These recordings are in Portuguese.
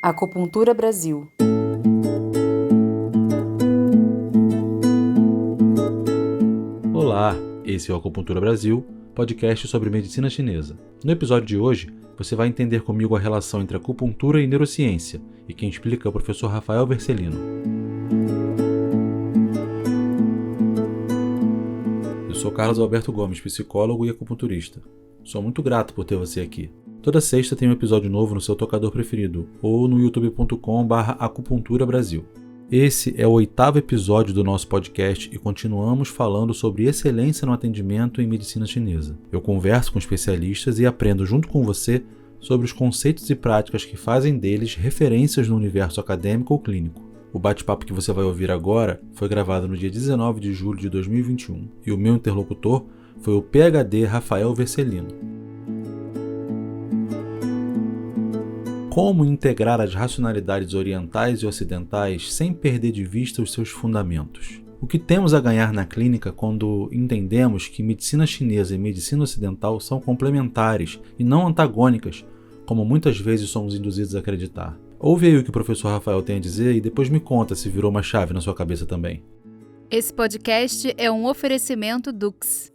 Acupuntura Brasil. Olá, esse é o Acupuntura Brasil, podcast sobre medicina chinesa. No episódio de hoje, você vai entender comigo a relação entre acupuntura e neurociência, e quem explica é o professor Rafael Vercelino. Eu sou Carlos Alberto Gomes, psicólogo e acupunturista. Sou muito grato por ter você aqui. Toda sexta tem um episódio novo no seu tocador preferido, ou no youtube.com/acupunturabrasil. Esse é o 8º episódio do nosso podcast e continuamos falando sobre excelência no atendimento em medicina chinesa. Eu converso com especialistas e aprendo junto com você sobre os conceitos e práticas que fazem deles referências no universo acadêmico ou clínico. O bate-papo que você vai ouvir agora foi gravado no dia 19 de julho de 2021 e o meu interlocutor foi o PhD Rafael Vercelino. Como integrar as racionalidades orientais e ocidentais sem perder de vista os seus fundamentos? O que temos a ganhar na clínica quando entendemos que medicina chinesa e medicina ocidental são complementares e não antagônicas, como muitas vezes somos induzidos a acreditar? Ouve aí o que o professor Rafael tem a dizer e depois me conta se virou uma chave na sua cabeça também. Esse podcast é um oferecimento Dux.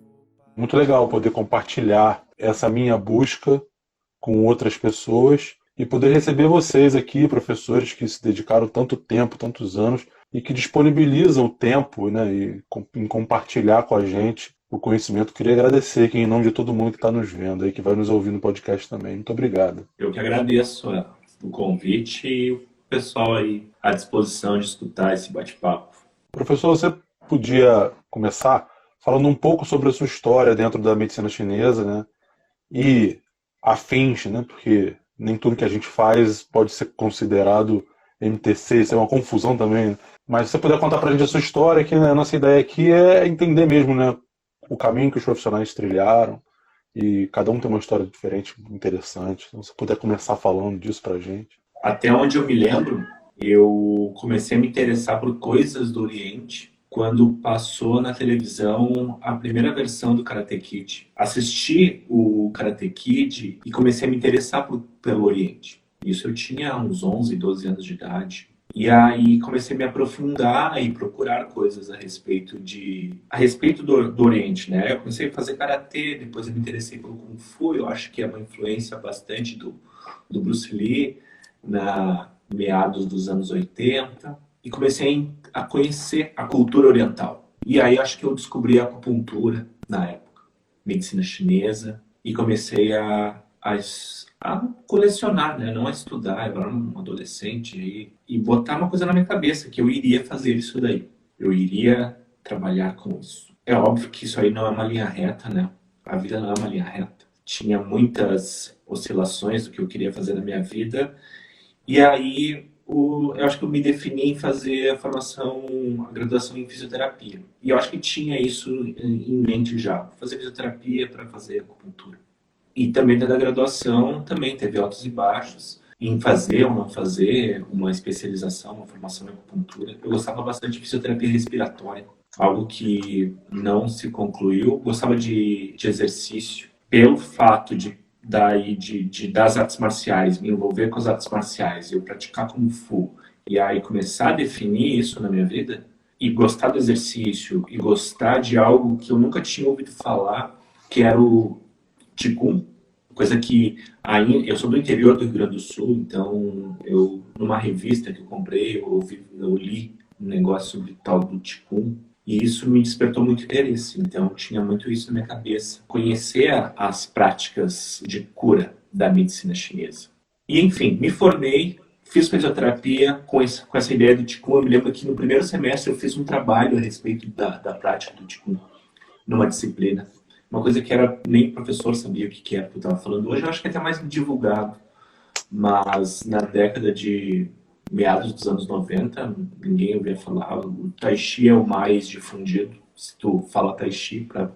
Muito legal poder compartilhar essa minha busca com outras pessoas e poder receber vocês aqui, professores que se dedicaram tanto tempo, tantos anos, e que disponibilizam o tempo, né, em compartilhar com a gente o conhecimento. Queria agradecer aqui em nome de todo mundo que está nos vendo aí, que vai nos ouvir no podcast também. Muito obrigado. Eu que agradeço o convite e o pessoal aí à disposição de escutar esse bate-papo. Professor, você podia começar falando um pouco sobre a sua história dentro da medicina chinesa, né, e afins, né, porque nem tudo que a gente faz pode ser considerado MTC, isso é uma confusão também. Mas se você puder contar pra gente a sua história, que, né, a nossa ideia aqui é entender mesmo, né, o caminho que os profissionais trilharam, e cada um tem uma história diferente, interessante. Então, se você puder começar falando disso pra gente. Até onde eu me lembro, eu comecei a me interessar por coisas do Oriente quando passou na televisão a primeira versão do Karate Kid. Assisti o Karate Kid e comecei a me interessar pelo Oriente. Isso eu tinha uns 11, 12 anos de idade. E aí comecei a me aprofundar e procurar coisas a respeito do Oriente, né? Eu comecei a fazer Karatê, depois eu me interessei pelo Kung Fu. Eu acho que é uma influência bastante do Bruce Lee, na meados dos anos 80. E comecei a conhecer a cultura oriental. E aí acho que eu descobri a acupuntura na época, medicina chinesa, e comecei a colecionar, né? Não a estudar. Eu era um adolescente e botar uma coisa na minha cabeça, que eu iria fazer isso daí. Eu iria trabalhar com isso. É óbvio que isso aí não é uma linha reta, né? A vida não é uma linha reta. Tinha muitas oscilações do que eu queria fazer na minha vida. E aí eu acho que eu me defini em fazer a graduação em fisioterapia. E eu acho que tinha isso em mente já. Fazer fisioterapia para fazer acupuntura. E também da graduação também teve altos e baixos em fazer ou não fazer uma especialização, uma formação em acupuntura. Eu gostava bastante de fisioterapia respiratória, algo que não se concluiu. Gostava de exercício pelo fato das artes marciais, me envolver com as artes marciais, eu praticar Kung Fu, e aí começar a definir isso na minha vida, e gostar do exercício, e gostar de algo que eu nunca tinha ouvido falar, que era o Qigong, coisa que eu sou do interior do Rio Grande do Sul, então numa revista que eu comprei, eu li um negócio sobre tal do Qigong, e isso me despertou muito interesse. Então tinha muito isso na minha cabeça, conhecer as práticas de cura da medicina chinesa. E enfim, me formei, fiz fisioterapia com essa ideia do Qigong. Eu me lembro que no primeiro semestre eu fiz um trabalho a respeito da prática do Qigong numa disciplina. Uma coisa que nem o professor sabia o que era que eu estava falando. Hoje eu acho que é até mais divulgado. Mas na década de meados dos anos 90, ninguém ouvia falar. O Tai Chi é o mais difundido. Se tu fala Tai Chi, para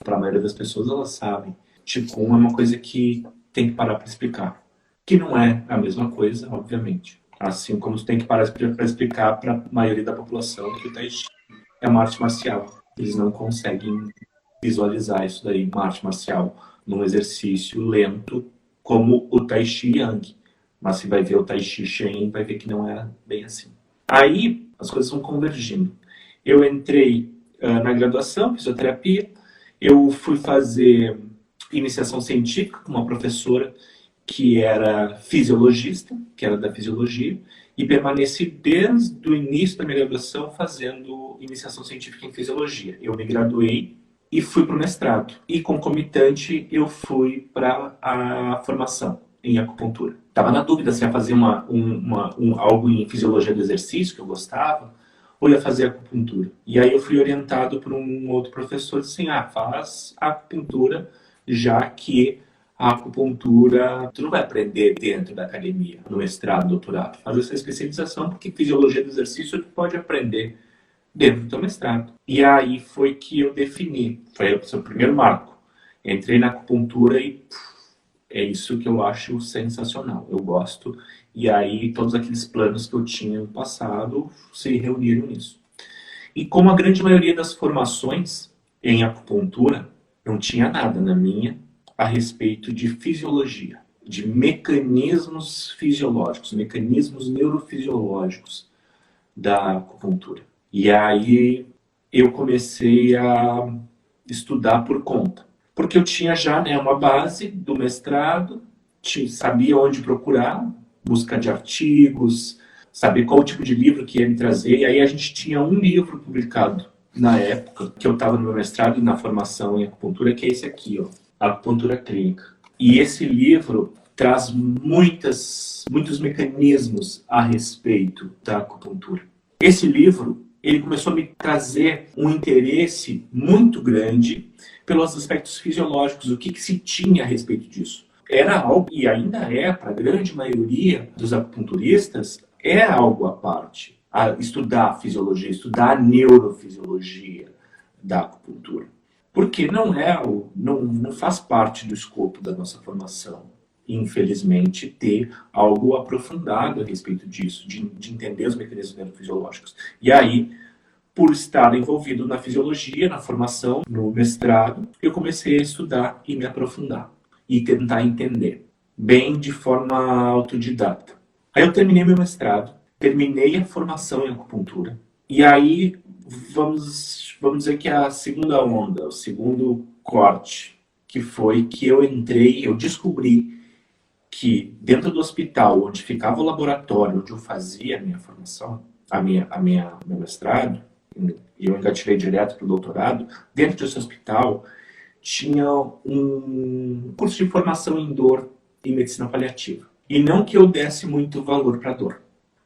a maioria das pessoas, elas sabem. Qigong é uma coisa que tem que parar para explicar. Que não é a mesma coisa, obviamente. Assim como tu tem que parar para explicar para a maioria da população que o Tai Chi é uma arte marcial. Eles não conseguem visualizar isso daí, uma arte marcial, num exercício lento, como o Tai Chi Yang. Mas se vai ver o Tai Chi Chuan, vai ver que não é bem assim. Aí as coisas vão convergindo. Eu entrei na graduação, fisioterapia, eu fui fazer iniciação científica com uma professora que era fisiologista, que era da fisiologia, e permaneci desde o início da minha graduação fazendo iniciação científica em fisiologia. Eu me graduei e fui para o mestrado. E, concomitante, eu fui para a formação em acupuntura. Estava na dúvida se ia fazer algo em fisiologia do exercício, que eu gostava, ou ia fazer acupuntura. E aí eu fui orientado por um outro professor, assim, faz acupuntura, já que a acupuntura, tu não vai aprender dentro da academia, no mestrado, doutorado. Faz essa especialização, porque fisiologia do exercício tu pode aprender dentro do teu mestrado. E aí foi que eu defini, foi o seu primeiro marco. Entrei na acupuntura e é isso que eu acho sensacional. Eu gosto. E aí todos aqueles planos que eu tinha no passado se reuniram nisso. E como a grande maioria das formações em acupuntura, não tinha nada na minha a respeito de fisiologia, de mecanismos fisiológicos, mecanismos neurofisiológicos da acupuntura. E aí eu comecei a estudar por conta. Porque eu tinha já uma base do mestrado, sabia onde procurar, busca de artigos, saber qual tipo de livro que ia me trazer. E aí a gente tinha um livro publicado na época que eu estava no meu mestrado e na formação em acupuntura, que é esse aqui, Acupuntura Clínica. E esse livro traz muitos mecanismos a respeito da acupuntura. Esse livro, ele começou a me trazer um interesse muito grande pelos aspectos fisiológicos, o que se tinha a respeito disso. Era algo, e ainda é, para a grande maioria dos acupunturistas, é algo à parte. Estudar a fisiologia, estudar a neurofisiologia da acupuntura. Porque não faz parte do escopo da nossa formação, infelizmente, ter algo aprofundado a respeito disso, de entender os mecanismos neurofisiológicos. E aí, por estar envolvido na fisiologia, na formação, no mestrado, eu comecei a estudar e me aprofundar, e tentar entender, bem de forma autodidata. Aí eu terminei meu mestrado, terminei a formação em acupuntura, e aí vamos dizer que a segunda onda, o segundo corte, que foi que eu descobri que dentro do hospital, onde ficava o laboratório, onde eu fazia a minha formação, meu mestrado, e eu engatilhei direto para o doutorado, dentro desse hospital tinha um curso de formação em dor e medicina paliativa. E não que eu desse muito valor para dor,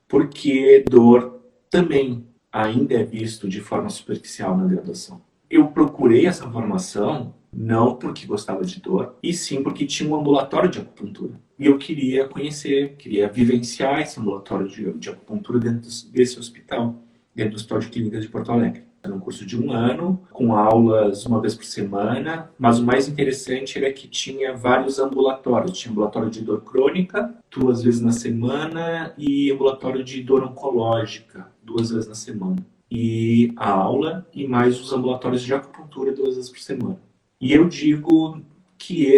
porque dor também ainda é visto de forma superficial na graduação. Eu procurei essa formação não porque gostava de dor, e sim porque tinha um ambulatório de acupuntura. E eu queria conhecer, queria vivenciar esse ambulatório de acupuntura dentro desse hospital, dentro do Hospital de Clínicas de Porto Alegre. Era um curso de 1 ano, com aulas uma vez por semana, mas o mais interessante era que tinha vários ambulatórios. Tinha ambulatório de dor crônica, 2 vezes na semana, e ambulatório de dor oncológica, 2 vezes na semana. E a aula, e mais os ambulatórios de acupuntura 2 vezes por semana. E eu digo que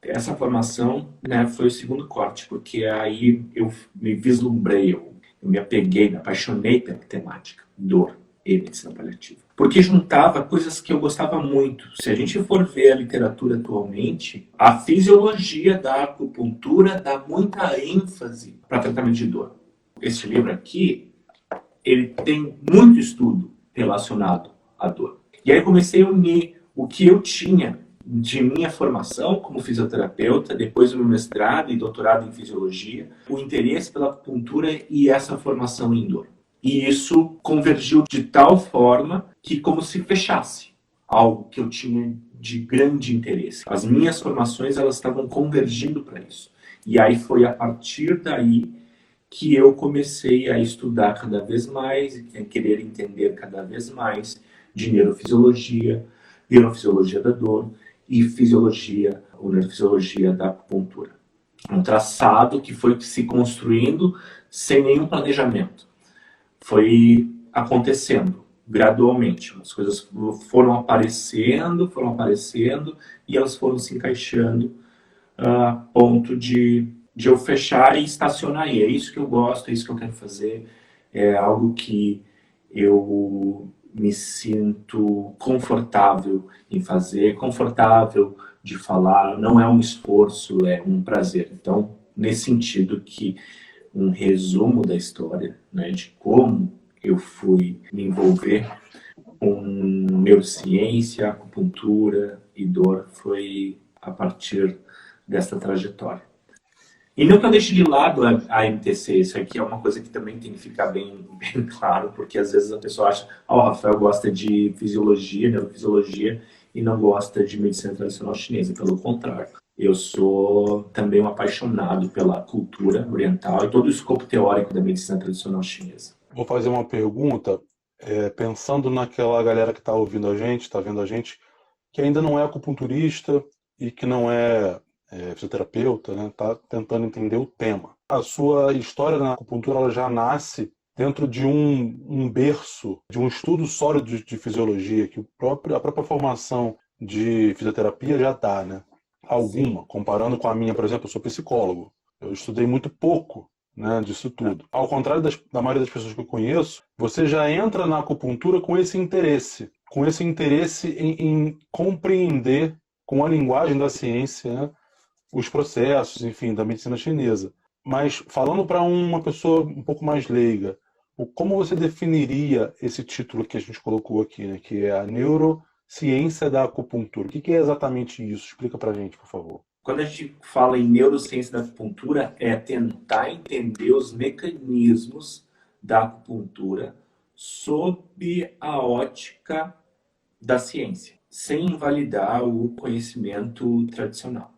essa formação foi o segundo corte, porque aí eu me vislumbrei, eu me apeguei, me apaixonei pela temática, dor e medicina paliativa. Porque juntava coisas que eu gostava muito. Se a gente for ver a literatura atualmente, a fisiologia da acupuntura dá muita ênfase para tratamento de dor. Esse livro aqui, ele tem muito estudo relacionado à dor. E aí comecei a unir o que eu tinha de minha formação como fisioterapeuta, depois do meu mestrado e doutorado em fisiologia, o interesse pela acupuntura e essa formação em dor. E isso convergiu de tal forma que como se fechasse algo que eu tinha de grande interesse. As minhas formações, elas estavam convergindo para isso. E aí foi a partir daí que eu comecei a estudar cada vez mais e a querer entender cada vez mais de neurofisiologia da dor e fisiologia ou neurofisiologia da acupuntura. Um traçado que foi se construindo sem nenhum planejamento. Foi acontecendo gradualmente. As coisas foram aparecendo e elas foram se encaixando a ponto de de eu fechar e estacionar aí. É isso que eu gosto, é isso que eu quero fazer. É algo que eu me sinto confortável em fazer, confortável de falar. Não é um esforço, é um prazer. Então, nesse sentido que um resumo da história, né, de como eu fui me envolver com neurociência, acupuntura e dor foi a partir dessa trajetória. E não que eu deixe de lado a MTC, isso aqui é uma coisa que também tem que ficar bem claro, porque às vezes a pessoa acha, o Rafael gosta de fisiologia, neurofisiologia, e não gosta de medicina tradicional chinesa. Pelo contrário, eu sou também um apaixonado pela cultura oriental e todo o escopo teórico da medicina tradicional chinesa. Vou fazer uma pergunta, pensando naquela galera que está ouvindo a gente, está vendo a gente, que ainda não é acupunturista e que não é fisioterapeuta, né? Está tentando entender o tema. A sua história na acupuntura ela já nasce dentro de um berço, de um estudo sólido de fisiologia, que a própria formação de fisioterapia já dá, né? Alguma, comparando com a minha, por exemplo, eu sou psicólogo. Eu estudei muito pouco, né, disso tudo. Ao contrário da maioria das pessoas que eu conheço, você já entra na acupuntura com esse interesse em compreender com a linguagem da ciência, né, os processos, enfim, da medicina chinesa. Mas falando para uma pessoa um pouco mais leiga, como você definiria esse título que a gente colocou aqui, né, que é a neurociência da acupuntura? O que é exatamente isso? Explica para a gente, por favor. Quando a gente fala em neurociência da acupuntura, é tentar entender os mecanismos da acupuntura sob a ótica da ciência, sem invalidar o conhecimento tradicional,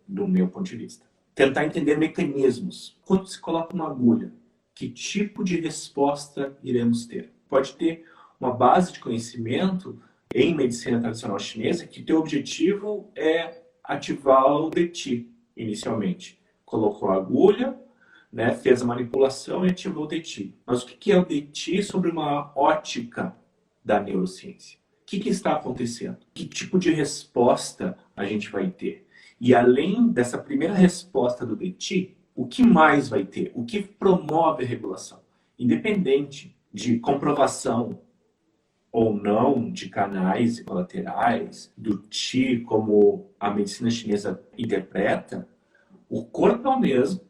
do meu ponto de vista. Tentar entender mecanismos. Quando se coloca uma agulha, que tipo de resposta iremos ter? Pode ter uma base de conhecimento em medicina tradicional chinesa que teu objetivo é ativar o DeQi inicialmente. Colocou a agulha, né, fez a manipulação e ativou o DeQi. Mas o que é o DeQi sobre uma ótica da neurociência? O que está acontecendo? Que tipo de resposta a gente vai ter? E além dessa primeira resposta do DeQi, o que mais vai ter? O que promove a regulação? Independente de comprovação ou não de canais e colaterais, do Qi como a medicina chinesa interpreta, o corpo é o mesmo.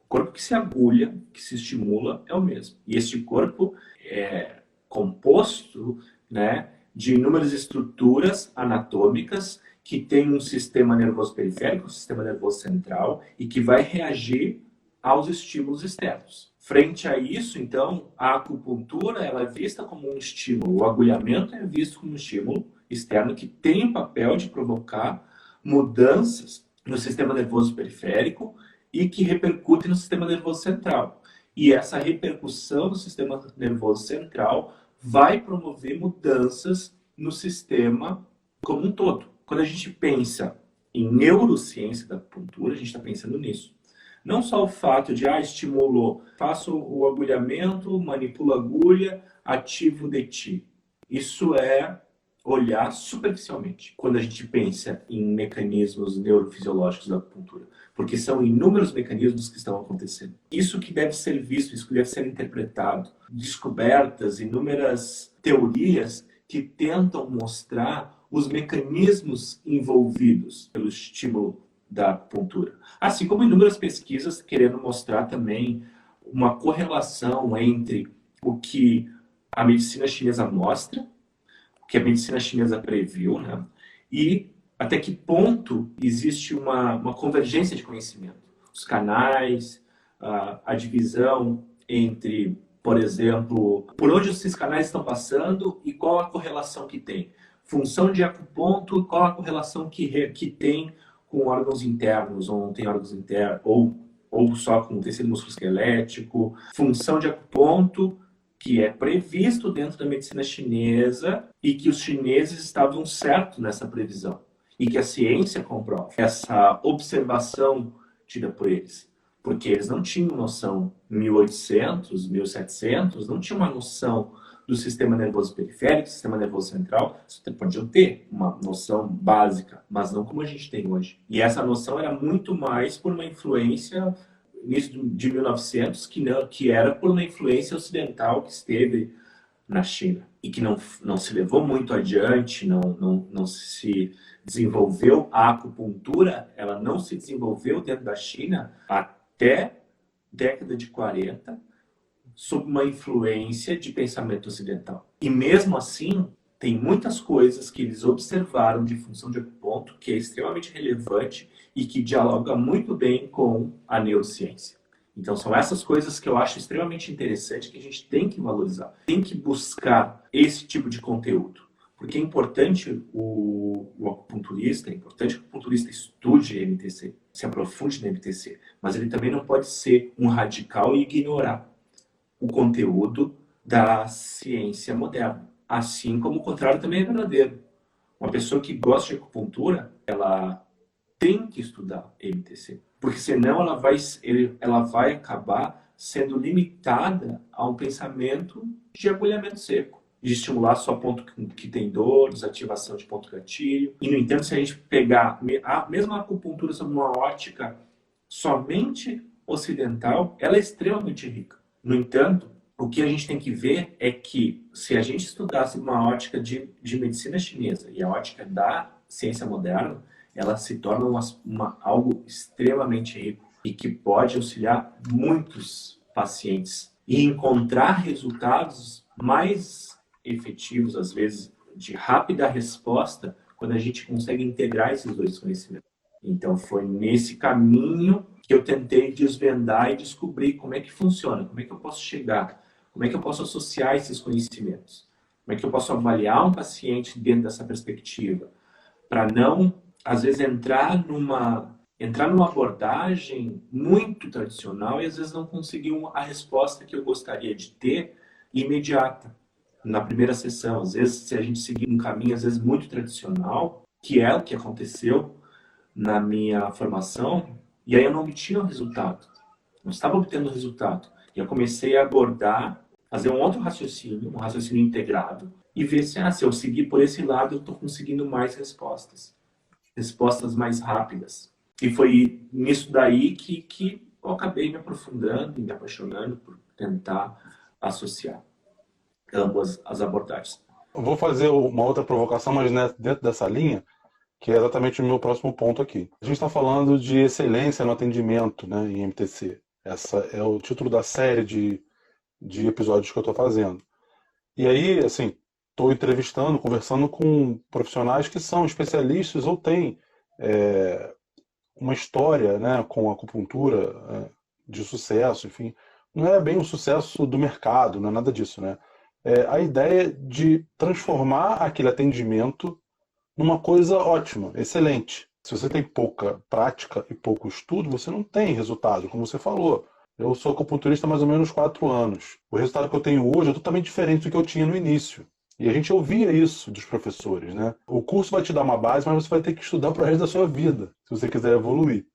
O corpo que se agulha, que se estimula, é o mesmo. E este corpo é composto, né, de inúmeras estruturas anatômicas que tem um sistema nervoso periférico, um sistema nervoso central, e que vai reagir aos estímulos externos. Frente a isso, então, a acupuntura ela é vista como um estímulo, o agulhamento é visto como um estímulo externo que tem o papel de provocar mudanças no sistema nervoso periférico e que repercutem no sistema nervoso central. E essa repercussão no sistema nervoso central vai promover mudanças no sistema como um todo. Quando a gente pensa em neurociência da acupuntura, a gente está pensando nisso. Não só o fato de, estimulou, faço o agulhamento, manipulo a agulha, ativo o DeQi. Isso é olhar superficialmente quando a gente pensa em mecanismos neurofisiológicos da acupuntura. Porque são inúmeros mecanismos que estão acontecendo. Isso que deve ser visto, isso que deve ser interpretado. Descobertas, inúmeras teorias que tentam mostrar os mecanismos envolvidos pelo estímulo da acupuntura. Assim como inúmeras pesquisas querendo mostrar também uma correlação entre o que a medicina chinesa mostra, o que a medicina chinesa previu, né? E até que ponto existe uma convergência de conhecimento. Os canais, a divisão entre, por exemplo, por onde esses canais estão passando e qual a correlação que tem. Função de acuponto, qual a correlação que tem com órgãos internos, ou não tem órgãos internos, ou só com tecido musculoesquelético. Função de acuponto, que é previsto dentro da medicina chinesa e que os chineses estavam certos nessa previsão. E que a ciência comprova essa observação tida por eles. Porque eles não tinham noção, em 1800, 1700, não tinham uma noção do sistema nervoso periférico, sistema nervoso central, você pode ter uma noção básica, mas não como a gente tem hoje. E essa noção era muito mais por uma influência, início de 1900, que era por uma influência ocidental que esteve na China e que não se levou muito adiante, não se desenvolveu. A acupuntura, ela não se desenvolveu dentro da China até década de 40, sob uma influência de pensamento ocidental. E mesmo assim, tem muitas coisas que eles observaram de função de acuponto que é extremamente relevante e que dialoga muito bem com a neurociência. Então são essas coisas que eu acho extremamente interessante, que a gente tem que valorizar. Tem que buscar esse tipo de conteúdo. Porque é importante o acupunturista, é importante que o acupunturista estude MTC, se aprofunde no MTC. Mas ele também não pode ser um radical e ignorar o conteúdo da ciência moderna. Assim como o contrário também é verdadeiro. Uma pessoa que gosta de acupuntura, ela tem que estudar MTC. Porque senão ela vai acabar sendo limitada a um pensamento de agulhamento seco, de estimular só ponto que tem dor, desativação de ponto gatilho. E, no entanto, se a gente pegar a mesma acupuntura sob uma ótica somente ocidental, ela é extremamente rica. No entanto, o que a gente tem que ver é que se a gente estudasse uma ótica de medicina chinesa e a ótica da ciência moderna, ela se torna algo extremamente rico e que pode auxiliar muitos pacientes e encontrar resultados mais efetivos, às vezes, de rápida resposta, quando a gente consegue integrar esses dois conhecimentos. Então, foi nesse caminho que eu tentei desvendar e descobrir como é que funciona, como é que eu posso chegar, como é que eu posso associar esses conhecimentos, como é que eu posso avaliar um paciente dentro dessa perspectiva, para não, às vezes, entrar numa abordagem muito tradicional e, às vezes, não conseguir a resposta que eu gostaria de ter imediata, na primeira sessão. Às vezes, se a gente seguir um caminho, às vezes, muito tradicional, que é o que aconteceu na minha formação, e aí eu não obtinha o resultado. Não estava obtendo o resultado. E eu comecei a abordar, fazer um outro raciocínio, um raciocínio integrado, e ver se eu seguir por esse lado, eu estou conseguindo mais respostas mais rápidas. E foi nisso daí que eu acabei me aprofundando e me apaixonando por tentar associar ambas as abordagens. Eu vou fazer uma outra provocação, mas dentro dessa linha, que é exatamente o meu próximo ponto aqui. A gente está falando de excelência no atendimento, né, em MTC. Essa é o título da série de episódios que eu estou fazendo. E aí, assim, estou entrevistando, conversando com profissionais que são especialistas ou têm uma história, né, com acupuntura de sucesso, enfim. Não é bem um sucesso do mercado, não é nada disso, né? É a ideia de transformar aquele atendimento numa coisa ótima, excelente. Se você tem pouca prática e pouco estudo, você não tem resultado, como você falou. Eu sou acupunturista há mais ou menos 4 anos. O resultado que eu tenho hoje é totalmente diferente do que eu tinha no início. E a gente ouvia isso dos professores, né? O curso vai te dar uma base, mas você vai ter que estudar para o resto da sua vida, se você quiser evoluir.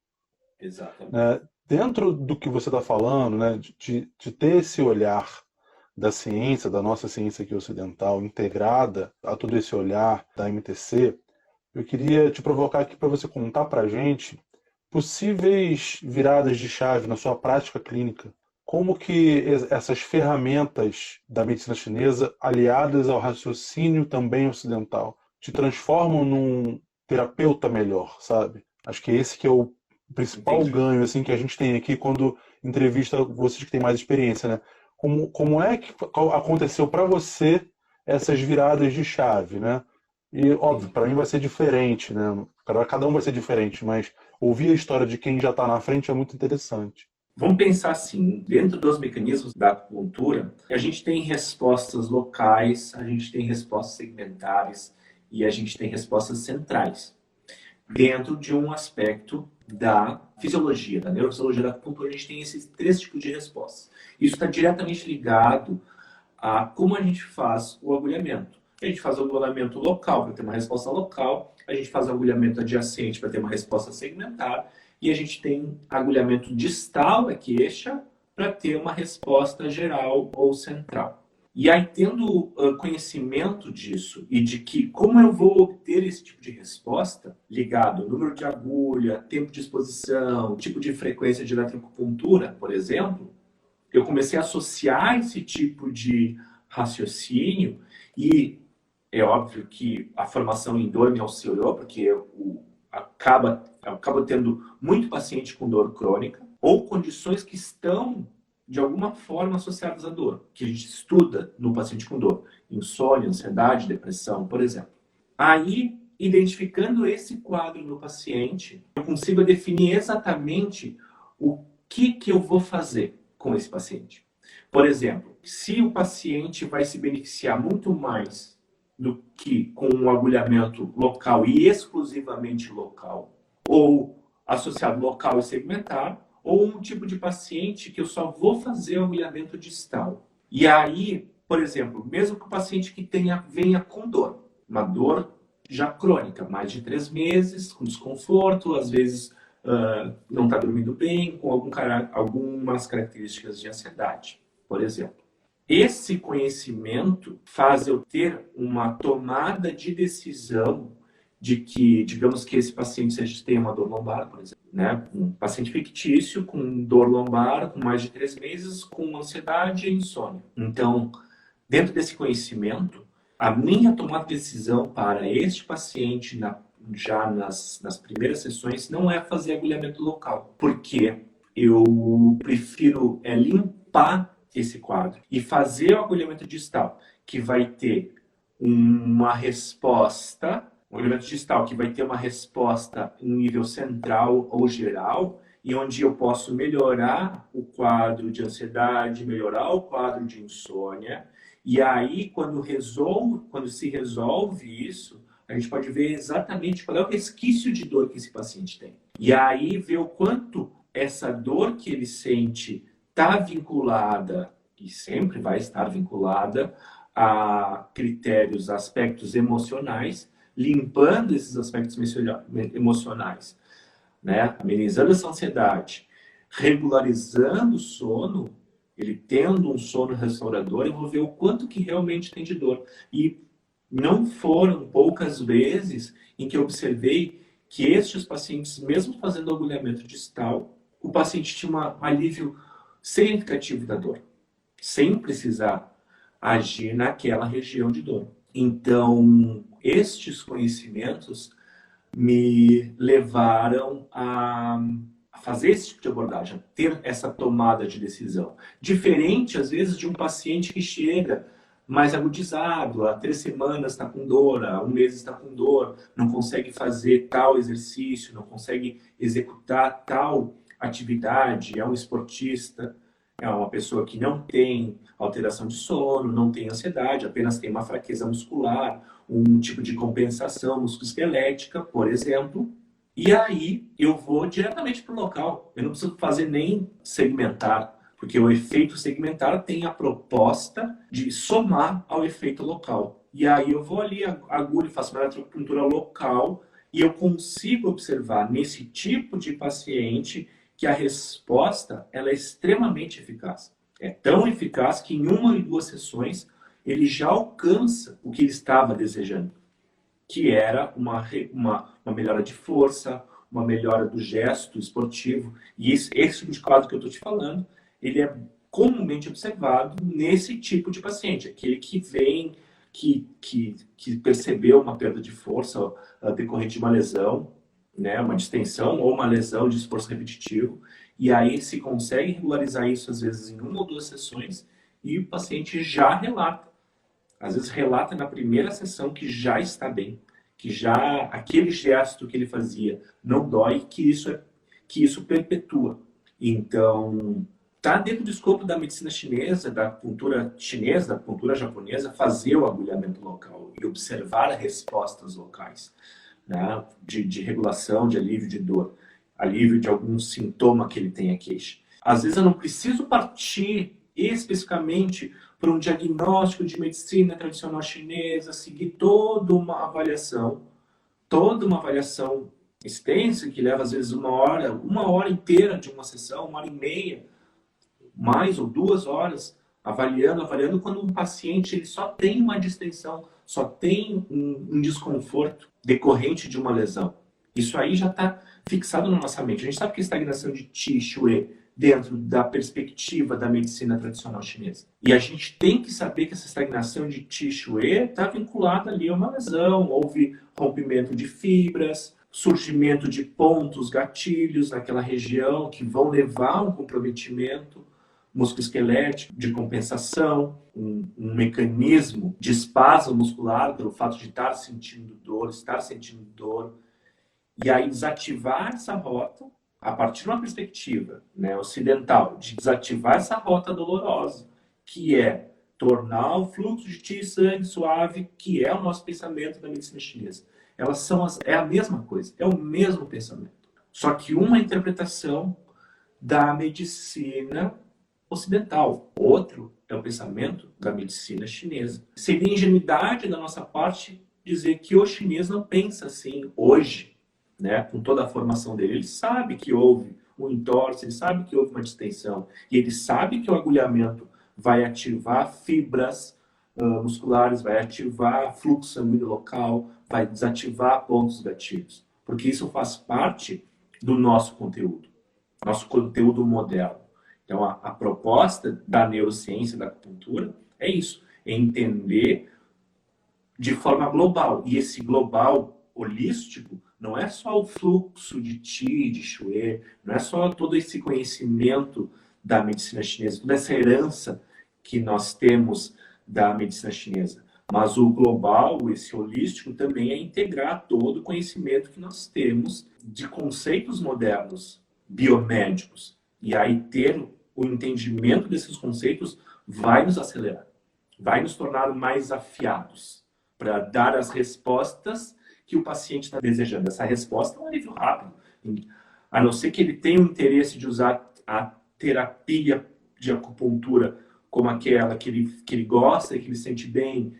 Exatamente. Dentro do que você está falando, né, de ter esse olhar da ciência, da nossa ciência aqui ocidental, integrada a todo esse olhar da MTC, eu queria te provocar aqui para você contar para a gente possíveis viradas de chave na sua prática clínica. Como que essas ferramentas da medicina chinesa, aliadas ao raciocínio também ocidental, te transformam num terapeuta melhor, sabe? Acho que esse que é o principal ganho assim, que a gente tem aqui quando entrevista vocês que têm mais experiência, né? Como é que aconteceu para você essas viradas de chave, né? E, óbvio, para mim vai ser diferente, né? Cada um vai ser diferente, mas ouvir a história de quem já está na frente é muito interessante. Vamos pensar assim, dentro dos mecanismos da acupuntura, a gente tem respostas locais, a gente tem respostas segmentares e a gente tem respostas centrais. Dentro de um aspecto da fisiologia, da neurofisiologia da acupuntura, a gente tem esses 3 tipos de respostas. Isso está diretamente ligado a como a gente faz o agulhamento. A gente faz o agulhamento local para ter uma resposta local, a gente faz o agulhamento adjacente para ter uma resposta segmentar, e a gente tem agulhamento distal, a queixa, para ter uma resposta geral ou central. E aí, tendo conhecimento disso e de que como eu vou obter esse tipo de resposta, ligado ao número de agulha, tempo de exposição, tipo de frequência de eletroacupuntura, por exemplo, eu comecei a associar esse tipo de raciocínio e é óbvio que a formação em dor me auxiliou, porque acaba tendo muito paciente com dor crônica ou condições que estão de alguma forma associadas à dor, que a gente estuda no paciente com dor. Insônia, ansiedade, depressão, por exemplo. Aí, identificando esse quadro no paciente, eu consigo definir exatamente o que eu vou fazer com esse paciente. Por exemplo, se o paciente vai se beneficiar muito mais do que com um agulhamento local e exclusivamente local, ou associado local e segmentar, ou um tipo de paciente que eu só vou fazer o agulhamento distal. E aí, por exemplo, mesmo que o paciente que venha com dor, uma dor já crônica, mais de 3 meses, com desconforto, às vezes não está dormindo bem, com algumas características de ansiedade, por exemplo. Esse conhecimento faz eu ter uma tomada de decisão de que, digamos que esse paciente tenha uma dor lombar, por exemplo, né? Um paciente fictício com dor lombar, com mais de 3 meses, com ansiedade e insônia. Então, dentro desse conhecimento, a minha tomada de decisão para este paciente, já nas primeiras sessões, não é fazer agulhamento local, porque eu prefiro limpar esse quadro e fazer o agulhamento distal, que vai ter uma resposta. Um agulhamento distal que vai ter uma resposta em nível central ou geral, e onde eu posso melhorar o quadro de ansiedade, melhorar o quadro de insônia. E aí, quando se resolve isso, a gente pode ver exatamente qual é o resquício de dor que esse paciente tem. E aí, ver o quanto essa dor que ele sente está vinculada, e sempre vai estar vinculada, a critérios, aspectos emocionais, limpando esses aspectos emocionais, né? Amenizando essa ansiedade, regularizando o sono, ele tendo um sono restaurador, eu vou ver o quanto que realmente tem de dor. E não foram poucas vezes em que eu observei que estes pacientes, mesmo fazendo agulhamento distal, o paciente tinha um alívio significativo da dor, sem precisar agir naquela região de dor. Então, estes conhecimentos me levaram a fazer esse tipo de abordagem, a ter essa tomada de decisão. Diferente, às vezes, de um paciente que chega mais agudizado, há 3 semanas está com dor, há 1 mês está com dor, não consegue fazer tal exercício, não consegue executar tal atividade, é um esportista, é uma pessoa que não tem alteração de sono, não tem ansiedade, apenas tem uma fraqueza muscular, um tipo de compensação musculoesquelética, por exemplo. E aí eu vou diretamente para o local. Eu não preciso fazer nem segmentar, porque o efeito segmentar tem a proposta de somar ao efeito local. E aí eu vou ali, agulho, faço uma eletroacupuntura local e eu consigo observar nesse tipo de paciente que a resposta ela é extremamente eficaz. É tão eficaz que em 1 e 2 sessões ele já alcança o que ele estava desejando, que era uma melhora de força, uma melhora do gesto esportivo. E esse tipo de quadro que eu estou te falando, ele é comumente observado nesse tipo de paciente, aquele que vem, que percebeu uma perda de força decorrente de uma lesão, né, uma distensão ou uma lesão de esforço repetitivo, e aí se consegue regularizar isso às vezes em 1 ou 2 sessões e o paciente já relata. Às vezes relata na primeira sessão que já está bem, que já aquele gesto que ele fazia não dói, que isso perpetua. Então, está dentro do escopo da medicina chinesa, da acupuntura chinesa, da acupuntura japonesa, fazer o agulhamento local e observar as respostas locais, né, de regulação, de alívio de dor, alívio de algum sintoma que ele tenha queixa. Às vezes eu não preciso partir especificamente para um diagnóstico de medicina tradicional chinesa, seguir toda uma avaliação extensa, que leva às vezes 1 hora inteira de uma sessão, 1 hora e meia, mais ou 2 horas, avaliando quando um paciente ele só tem uma distensão, só tem um desconforto decorrente de uma lesão. Isso aí já está fixado na nossa mente. A gente sabe que a estagnação de Qi, Shui, dentro da perspectiva da medicina tradicional chinesa. E a gente tem que saber que essa estagnação de Qi, Shui está vinculada ali a uma lesão, houve rompimento de fibras, surgimento de pontos, gatilhos naquela região que vão levar a um comprometimento musculoesquelético, de compensação, um mecanismo de espasmo muscular pelo fato de estar sentindo dor, e aí desativar essa rota a partir de uma perspectiva, né, ocidental, de desativar essa rota dolorosa, que é tornar o fluxo de Qi sangue suave, que é o nosso pensamento da medicina chinesa. É a mesma coisa, é o mesmo pensamento. Só que uma interpretação da medicina ocidental. Outro é o pensamento da medicina chinesa. Seria ingenuidade da nossa parte dizer que o chinês não pensa assim hoje, né? Com toda a formação dele. Ele sabe que houve um entorse, ele sabe que houve uma distensão, e ele sabe que o agulhamento vai ativar fibras musculares, vai ativar fluxo sanguíneo local, vai desativar pontos gatilhos. Porque isso faz parte do nosso conteúdo moderno. Então, a proposta da neurociência, da acupuntura, é isso. É entender de forma global. E esse global holístico não é só o fluxo de Qi, de Shui, não é só todo esse conhecimento da medicina chinesa, toda essa herança que nós temos da medicina chinesa. Mas o global, esse holístico, também é integrar todo o conhecimento que nós temos de conceitos modernos, biomédicos. E aí ter o entendimento desses conceitos vai nos acelerar, vai nos tornar mais afiados para dar as respostas que o paciente está desejando. Essa resposta é um alívio rápido, a não ser que ele tenha o interesse de usar a terapia de acupuntura como aquela que ele gosta, que ele sente bem,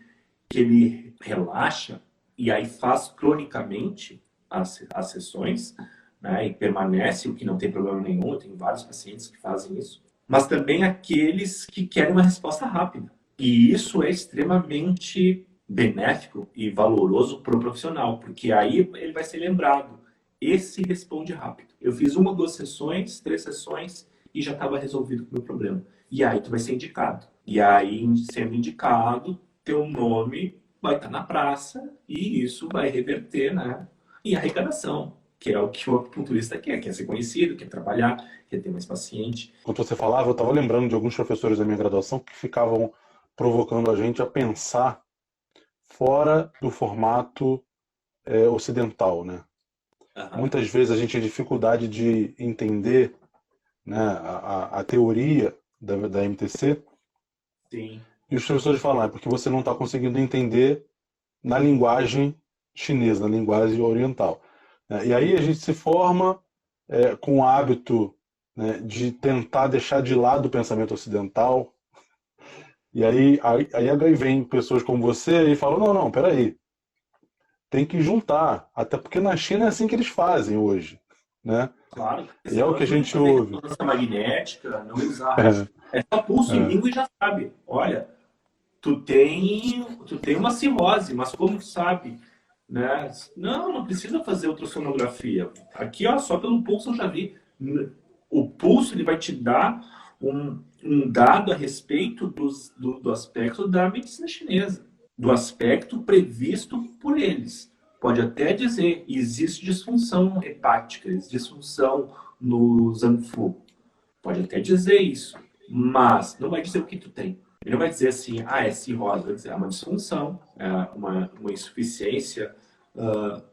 que ele relaxa, e aí faz cronicamente as sessões, né, e permanece, o que não tem problema nenhum. Eu tenho vários pacientes que fazem isso. Mas também aqueles que querem uma resposta rápida. E isso é extremamente benéfico e valoroso para o profissional, porque aí ele vai ser lembrado. Esse responde rápido. Eu fiz 1 ou 2 sessões, 3 sessões, e já estava resolvido o meu problema. E aí tu vai ser indicado. E aí, sendo indicado, teu nome vai estar na praça, e isso vai reverter, né, em arrecadação, que é o que o acupunturista quer ser conhecido, quer trabalhar, quer ter mais paciente. Quando você falava, eu estava lembrando de alguns professores da minha graduação que ficavam provocando a gente a pensar fora do formato ocidental, né? Uhum. Muitas vezes a gente tem dificuldade de entender, né, a teoria da MTC. Sim. E os professores falam, é porque você não está conseguindo entender na linguagem chinesa, na linguagem oriental. E aí a gente se forma com o hábito, né, de tentar deixar de lado o pensamento ocidental. E aí vem pessoas como você e falam, não, peraí, tem que juntar, até porque na China é assim que eles fazem hoje, né? Claro. E é o que a gente ouve. Ressonância magnética, não usar. É só pulso em língua e já sabe. Olha, tu tem uma cirrose, mas como tu sabe? Né? Não precisa fazer ultrassonografia. Aqui, ó, só pelo pulso eu já vi. O pulso ele vai te dar um dado a respeito do aspecto da medicina chinesa, do aspecto previsto por eles. Pode até dizer, existe disfunção hepática, existe disfunção no Zangfu. Pode até dizer isso, mas não vai dizer o que tu tem. Ele não vai dizer assim, é cirrose, vai dizer, é uma disfunção, é uma insuficiência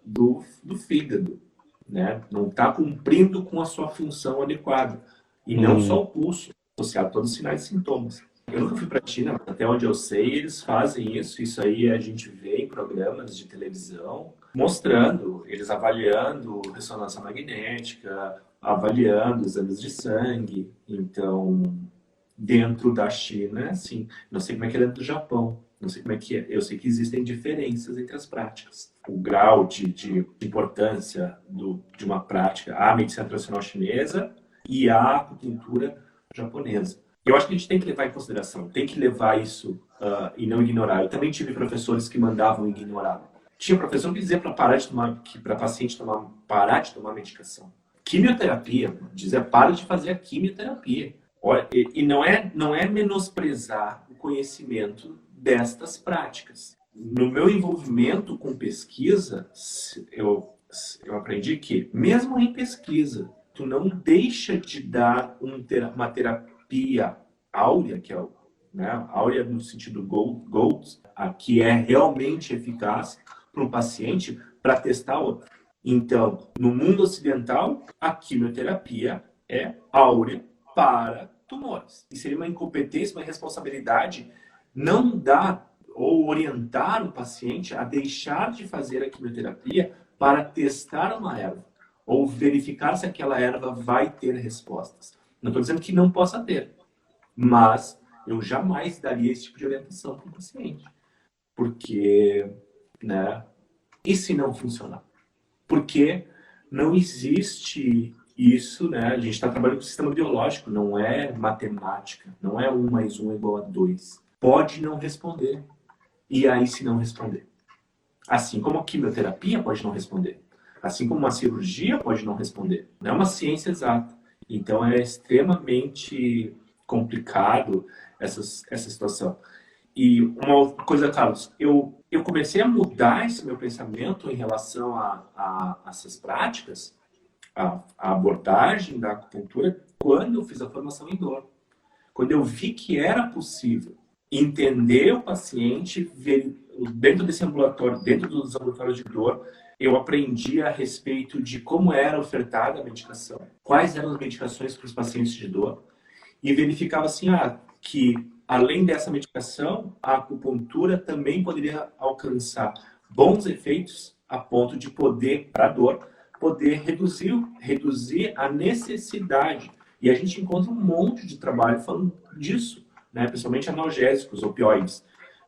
do fígado, né? Não está cumprindo com a sua função adequada. E não só o pulso, associado a todos os sinais e sintomas. Eu nunca fui para a China, mas até onde eu sei, eles fazem isso. Isso aí a gente vê em programas de televisão, mostrando, eles avaliando ressonância magnética, avaliando exames de sangue. Então, dentro da China, sim. Não sei como é que é dentro do Japão. Não sei como é que é. Eu sei que existem diferenças entre as práticas. O grau de importância de uma prática, a medicina tradicional chinesa e a acupuntura japonesa. Eu acho que a gente tem que levar em consideração, tem que levar isso e não ignorar. Eu também tive professores que mandavam ignorar. Tinha professor que dizia para paciente parar de tomar medicação. Quimioterapia, dizia para de fazer a quimioterapia. Olha, e não é menosprezar o conhecimento destas práticas. No meu envolvimento com pesquisa, eu aprendi que, mesmo em pesquisa, tu não deixa de dar uma terapia áurea, que é áurea no sentido GOLD, que é realmente eficaz para um paciente para testar outra. Então, no mundo ocidental, a quimioterapia é áurea para tumores. E seria uma incompetência, uma irresponsabilidade não dar ou orientar o paciente a deixar de fazer a quimioterapia para testar uma erva ou verificar se aquela erva vai ter respostas. Não estou dizendo que não possa ter, mas eu jamais daria esse tipo de orientação para o paciente. Porque, e se não funcionar? Porque não existe isso, a gente está trabalhando com o sistema biológico, não é matemática, não é 1 mais 1 igual a 2. Pode não responder. E aí, se não responder? Assim como a quimioterapia pode não responder. Assim como uma cirurgia pode não responder. Não é uma ciência exata. Então, é extremamente complicado essa situação. E uma outra coisa, Carlos, eu comecei a mudar esse meu pensamento em relação a essas práticas, a abordagem da acupuntura, quando eu fiz a formação em dor. Quando eu vi que era possível entender o paciente, dentro desse ambulatório, dentro dos ambulatórios de dor, eu aprendi a respeito de como era ofertada a medicação, quais eram as medicações para os pacientes de dor, e verificava assim, que além dessa medicação, a acupuntura também poderia alcançar bons efeitos a ponto de poder, para a dor, poder reduzir a necessidade. E a gente encontra um monte de trabalho falando disso, principalmente analgésicos, opioides.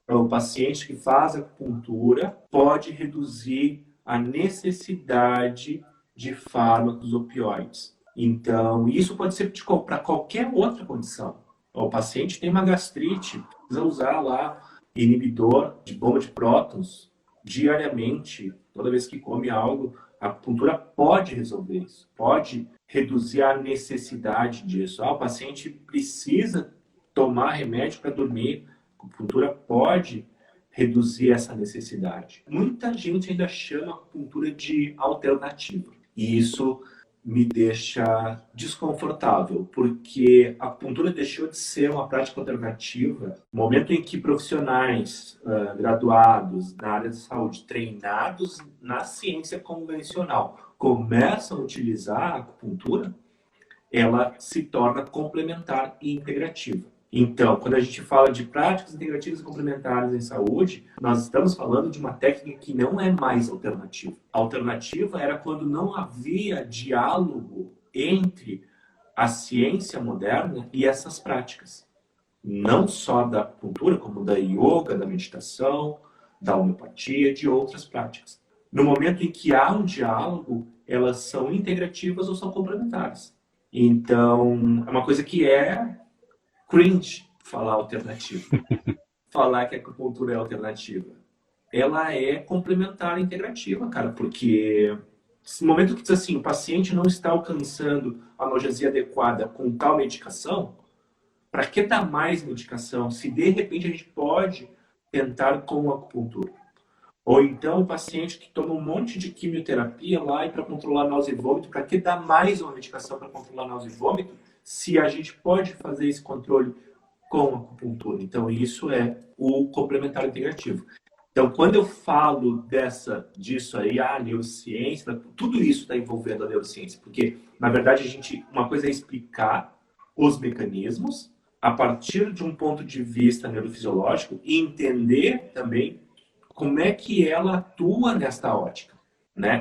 O paciente que faz acupuntura pode reduzir a necessidade de fármacos opioides. Então, isso pode ser para qualquer outra condição. O paciente tem uma gastrite, precisa usar lá inibidor de bomba de prótons diariamente, toda vez que come algo. A acupuntura pode resolver isso, pode reduzir a necessidade disso. O paciente precisa tomar remédio para dormir. A acupuntura pode reduzir essa necessidade. Muita gente ainda chama a acupuntura de alternativa. E isso me deixa desconfortável, porque a acupuntura deixou de ser uma prática alternativa no momento em que profissionais graduados na área de saúde, treinados na ciência convencional, começam a utilizar a acupuntura, ela se torna complementar e integrativa. Então, quando a gente fala de práticas integrativas e complementares em saúde, nós estamos falando de uma técnica que não é mais alternativa. A alternativa era quando não havia diálogo entre a ciência moderna e essas práticas. Não só da acupuntura, como da yoga, da meditação, da homeopatia, de outras práticas. No momento em que há um diálogo, elas são integrativas ou são complementares. Então, é uma coisa que é cringe falar alternativa. Falar que a acupuntura é alternativa. Ela é complementar e integrativa, cara, porque no momento que diz assim, o paciente não está alcançando a analgesia adequada com tal medicação, para que dar mais medicação se de repente a gente pode tentar com a acupuntura? Ou então o paciente que toma um monte de quimioterapia lá e para controlar náusea e vômito, para que dar mais uma medicação para controlar náusea e vômito, se a gente pode fazer esse controle com a acupuntura? Então, isso é o complementar integrativo. Então, quando eu falo disso aí, a neurociência, tudo isso está envolvendo a neurociência, porque, na verdade, uma coisa é explicar os mecanismos a partir de um ponto de vista neurofisiológico e entender também como é que ela atua nesta ótica,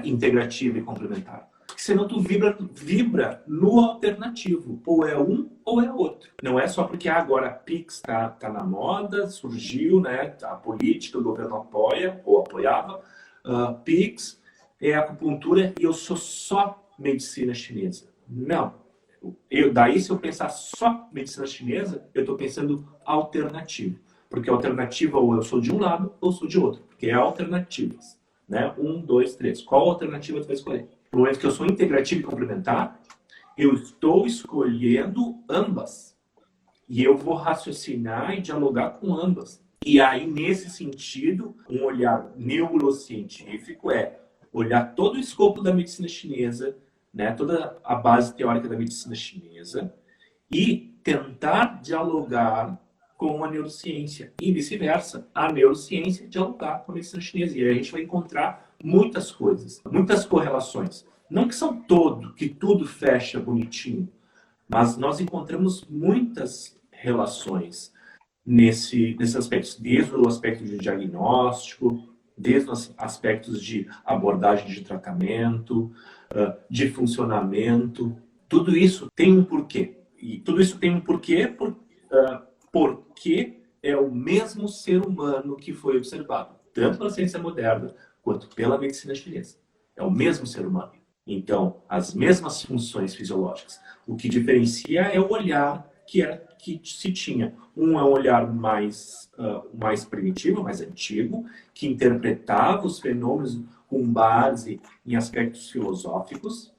integrativa e complementar. Senão tu vibra no alternativo. Ou é um ou é outro. Não é só porque agora a Pix tá na moda, surgiu, a política, o governo apoia ou apoiava. Pix é acupuntura e eu sou só medicina chinesa. Não. Daí, se eu pensar só medicina chinesa, eu estou pensando alternativo. Porque a alternativa, ou eu sou de um lado, ou eu sou de outro. Porque é alternativas. Né? 1, 2, 3. Qual alternativa tu vai escolher? No momento que eu sou integrativo e complementar, eu estou escolhendo ambas. E eu vou raciocinar e dialogar com ambas. E aí, nesse sentido, um olhar neurocientífico é olhar todo o escopo da medicina chinesa, né, toda a base teórica da medicina chinesa, e tentar dialogar com a neurociência. E vice-versa, a neurociência dialogar com a medicina chinesa. E aí a gente vai encontrar muitas coisas, muitas correlações. Não que são que tudo fecha bonitinho, mas nós encontramos muitas relações nesses aspectos, desde o aspecto de diagnóstico, desde os aspectos de abordagem de tratamento, de funcionamento. Tudo isso tem um porquê. E tudo isso tem um porquê porque é o mesmo ser humano que foi observado, tanto pela ciência moderna quanto pela medicina chinesa. É o mesmo ser humano. Então, as mesmas funções fisiológicas. O que diferencia é o olhar que se tinha. Um é um olhar mais primitivo, mais antigo, que interpretava os fenômenos com base em aspectos filosóficos,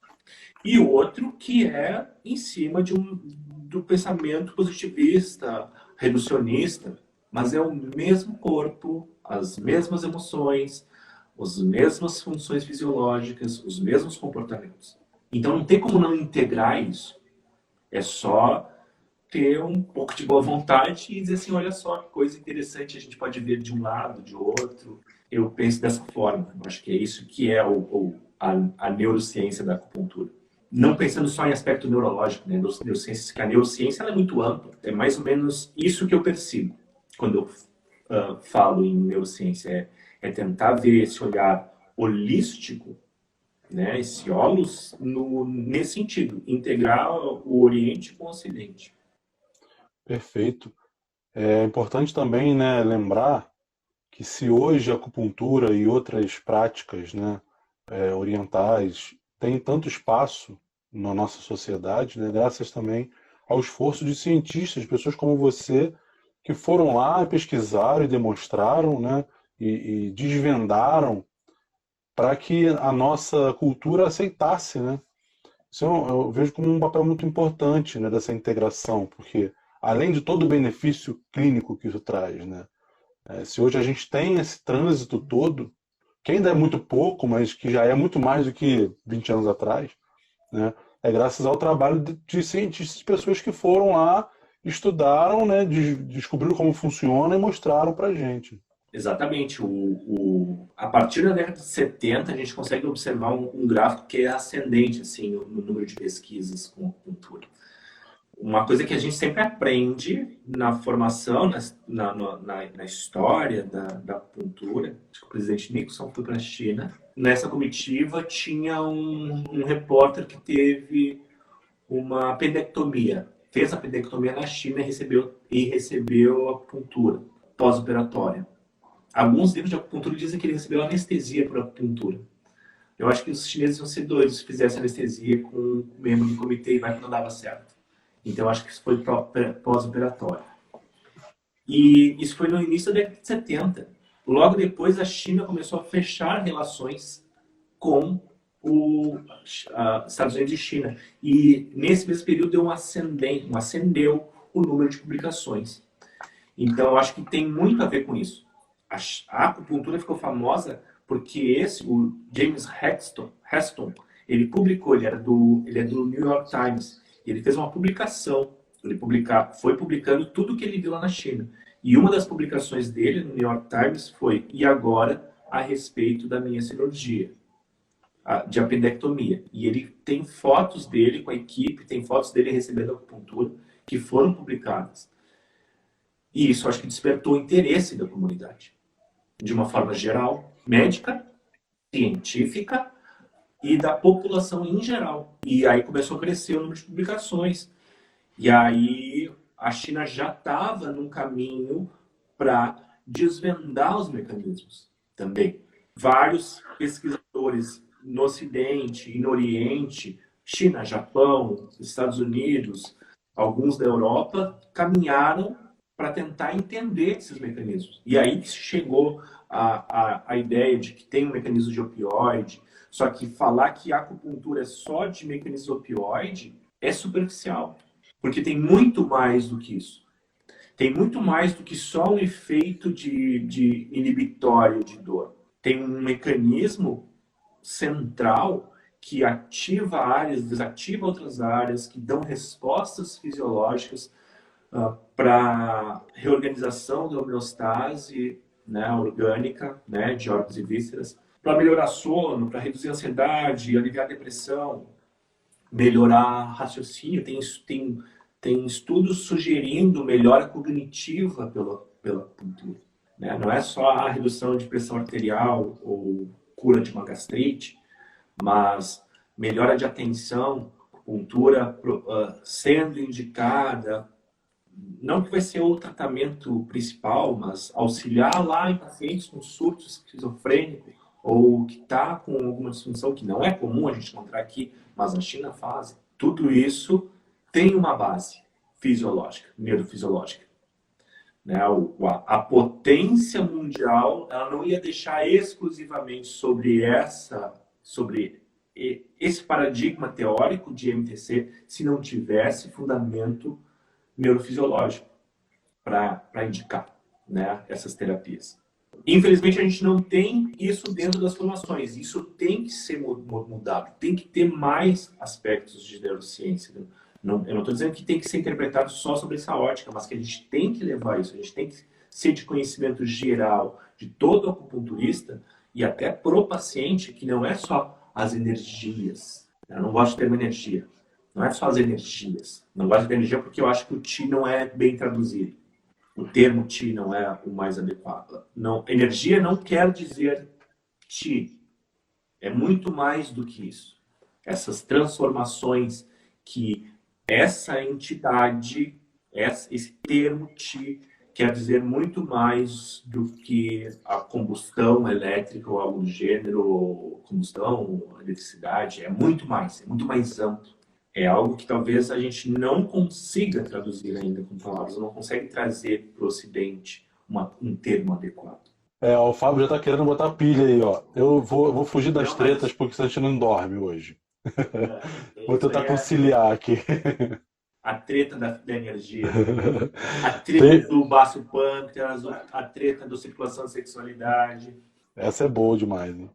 e outro que é em cima do pensamento positivista, reducionista, mas é o mesmo corpo, as mesmas emoções, as mesmas funções fisiológicas, os mesmos comportamentos. Então não tem como não integrar isso. É só ter um pouco de boa vontade e dizer assim, olha só que coisa interessante a gente pode ver de um lado, de outro. Eu penso dessa forma. Eu acho que é isso que é a neurociência da acupuntura. Não pensando só em aspecto neurológico, né? Neurociência, que a neurociência ela é muito ampla. É mais ou menos isso que eu percebo quando eu falo em neurociência. É tentar ver esse olhar holístico, né? Esse olhos nesse sentido, integrar o Oriente com o Ocidente. Perfeito. É importante também, né, lembrar que se hoje a acupuntura e outras práticas, né, orientais têm tanto espaço na nossa sociedade, né, graças também ao esforço de cientistas, pessoas como você, que foram lá, pesquisaram e demonstraram, né, e desvendaram para que a nossa cultura aceitasse, né? Isso eu vejo como um papel muito importante, né, dessa integração, porque além de todo o benefício clínico que isso traz, né? Se hoje a gente tem esse trânsito todo, que ainda é muito pouco, mas que já é muito mais do que 20 anos atrás, né? É graças ao trabalho de cientistas, de pessoas que foram lá, estudaram, né, descobriram como funciona e mostraram pra gente. Exatamente. A partir da década de 70, a gente consegue observar um gráfico que é ascendente assim, no número de pesquisas com acupuntura. Uma coisa que a gente sempre aprende na formação, na história da acupuntura. Acho que o presidente Nixon foi para a China. Nessa comitiva tinha um repórter que teve uma apendectomia. Fez a apendectomia na China e recebeu acupuntura pós-operatória. Alguns livros de acupuntura dizem que ele recebeu anestesia por acupuntura. Eu acho que os chineses iam ser doidos se fizessem anestesia com um membro do comitê e vai que não dava certo. Então, eu acho que isso foi pós-operatório. E isso foi no início da década de 70. Logo depois, a China começou a fechar relações com os Estados Unidos e China. E nesse mesmo período acendeu o número de publicações. Então, eu acho que tem muito a ver com isso. A acupuntura ficou famosa porque o James Heston, ele publicou, ele é do New York Times, ele fez uma publicação, foi publicando tudo que ele viu lá na China. E uma das publicações dele no New York Times foi, e agora, a respeito da minha cirurgia de apendectomia. E ele tem fotos dele com a equipe, tem fotos dele recebendo acupuntura, que foram publicadas. E isso acho que despertou o interesse da comunidade, de uma forma geral, médica, científica e da população em geral. E aí começou a crescer o número de publicações. E aí a China já estava num caminho para desvendar os mecanismos também. Vários pesquisadores no Ocidente e no Oriente China, Japão, Estados Unidos, alguns da Europa, caminharam para tentar entender esses mecanismos. E aí que chegou a ideia de que tem um mecanismo de opioide, só que falar que a acupuntura é só de mecanismo opioide é superficial, porque tem muito mais do que isso. Tem muito mais do que só um efeito de inibitório de dor. Tem um mecanismo central que ativa áreas, desativa outras áreas, que dão respostas fisiológicas para reorganização da homeostase, né, orgânica, né, de órgãos e vísceras, para melhorar sono, para reduzir a ansiedade, aliviar a depressão, melhorar raciocínio. Tem estudos sugerindo melhora cognitiva pela acupuntura, né? Não é só a redução de pressão arterial ou cura de uma gastrite, mas melhora de atenção, acupuntura sendo indicada, não que vai ser o tratamento principal, mas auxiliar lá em pacientes com surto esquizofrênico ou que está com alguma disfunção que não é comum a gente encontrar aqui, mas na China fazem. Tudo isso tem uma base fisiológica, neurofisiológica. Né? A potência mundial, ela não ia deixar exclusivamente sobre esse paradigma teórico de MTC se não tivesse fundamento neurofisiológico para indicar, né, essas terapias. Infelizmente, a gente não tem isso dentro das formações. Isso tem que ser mudado. Tem que ter mais aspectos de neurociência. Eu não estou dizendo que tem que ser interpretado só sobre essa ótica, mas que a gente tem que levar isso. A gente tem que ser de conhecimento geral de todo acupunturista e até pro paciente, que não é só as energias. Eu não gosto do termo energia. Não é só as energias. Não gosto de energia porque eu acho que o Qi não é bem traduzido. O termo Qi não é o mais adequado. Não, energia não quer dizer Qi. É muito mais do que isso. Essas transformações que essa entidade, esse termo Qi, quer dizer muito mais do que a combustão elétrica ou algo do gênero, ou combustão, eletricidade. É muito mais amplo. É algo que talvez a gente não consiga traduzir ainda com palavras, não consegue trazer para o Ocidente um termo adequado. O Fábio já está querendo botar pilha aí, ó. Eu vou fugir das tretas porque a gente não dorme hoje. Vou tentar conciliar aqui. A treta da energia, a treta do baço pâncreas, a treta da circulação de sexualidade. Essa é boa demais, né?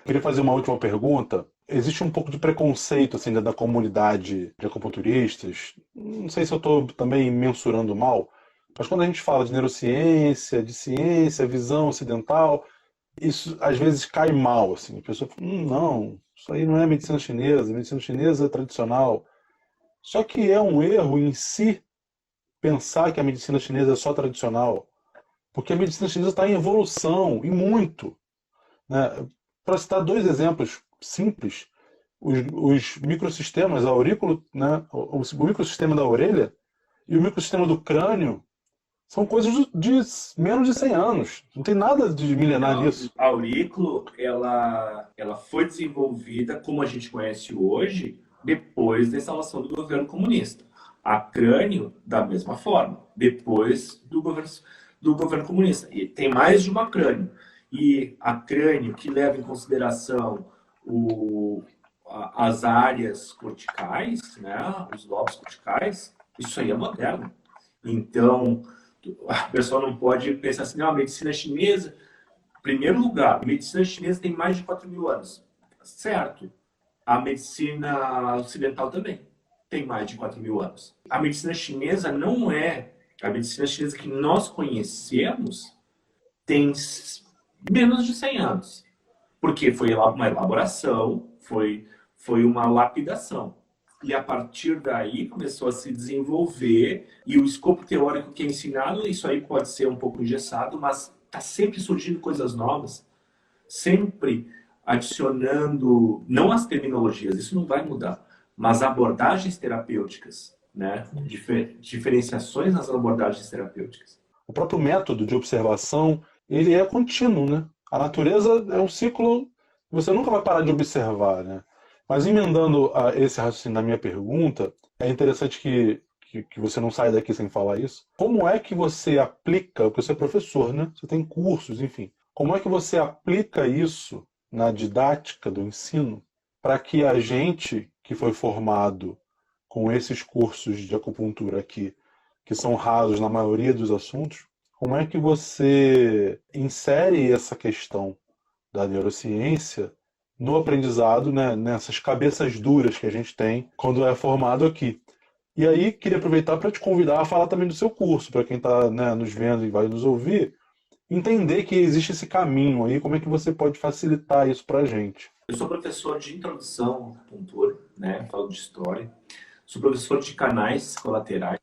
Queria fazer uma última pergunta. Existe um pouco de preconceito assim, da comunidade de acupunturistas. Não sei se eu estou também mensurando mal, mas quando a gente fala de neurociência, de ciência, visão ocidental, isso às vezes cai mal. Assim. A pessoa fala, não, isso aí não é medicina chinesa, a medicina chinesa é tradicional. Só que é um erro em si pensar que a medicina chinesa é só tradicional, porque a medicina chinesa está em evolução, e muito. Né? Para citar dois exemplos simples, os microsistemas, a aurículo, né, o microsistema da orelha e o microsistema do crânio são coisas de menos de 100 anos. Não tem nada de milenar nisso. A aurículo, ela foi desenvolvida como a gente conhece hoje depois da instalação do governo comunista. A crânio, da mesma forma, depois do governo comunista. E tem mais de uma crânio. E a crânio que leva em consideração as áreas corticais, né, os lobos corticais, isso aí é moderno. Então, a pessoa não pode pensar assim, não, a medicina chinesa, em primeiro lugar, a medicina chinesa tem mais de 4.000 anos. Certo. A medicina ocidental também tem mais de 4.000 anos. A medicina chinesa não é... A medicina chinesa que nós conhecemos tem menos de 100 anos. Porque foi uma elaboração, foi uma lapidação. E a partir daí começou a se desenvolver, e o escopo teórico que é ensinado, isso aí pode ser um pouco engessado, mas está sempre surgindo coisas novas, sempre adicionando, não as terminologias, isso não vai mudar, mas abordagens terapêuticas, né? Diferenciações nas abordagens terapêuticas. O próprio método de observação, ele é contínuo, né? A natureza é um ciclo que você nunca vai parar de observar, né? Mas emendando esse raciocínio na minha pergunta, é interessante que você não saia daqui sem falar isso. Como é que você aplica, porque você é professor, né? Você tem cursos, enfim. Como é que você aplica isso na didática do ensino para que a gente que foi formado com esses cursos de acupuntura aqui, que são rasos na maioria dos assuntos, como é que você insere essa questão da neurociência no aprendizado, né, nessas cabeças duras que a gente tem quando é formado aqui? E aí, queria aproveitar para te convidar a falar também do seu curso, para quem está, né, nos vendo e vai nos ouvir, entender que existe esse caminho aí, como é que você pode facilitar isso para a gente. Eu sou professor de introdução à acupuntura, né? Falo de história. Sou professor de canais colaterais.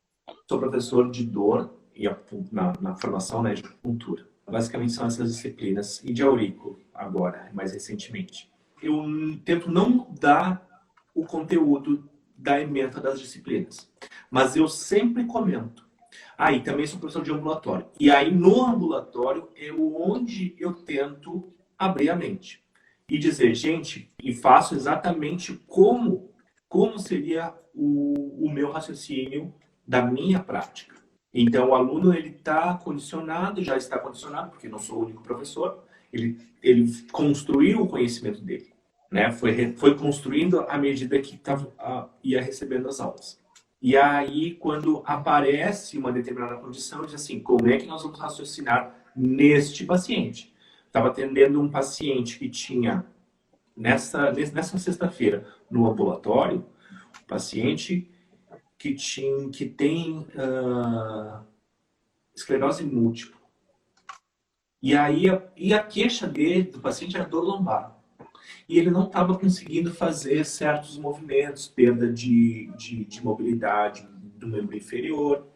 Sou professor de dor e na formação, né, de acupuntura. Basicamente são essas disciplinas. E de aurículo, agora, mais recentemente. Eu tento não dar o conteúdo da ementa das disciplinas. Mas eu sempre comento. E também sou professor de ambulatório. E aí, no ambulatório, é onde eu tento abrir a mente. E dizer, gente, e faço exatamente como seria o meu raciocínio da minha prática. Então, o aluno ele está condicionado, já está condicionado, porque não sou o único professor, ele construiu o conhecimento dele, né? Foi construindo à medida que ia recebendo as aulas. E aí, quando aparece uma determinada condição, diz assim, como é que nós vamos raciocinar neste paciente? Estava atendendo um paciente que tinha, nessa sexta-feira, no ambulatório, um paciente que tem esclerose múltipla. E aí a queixa do paciente era dor lombar. E ele não estava conseguindo fazer certos movimentos, perda de mobilidade do membro inferior.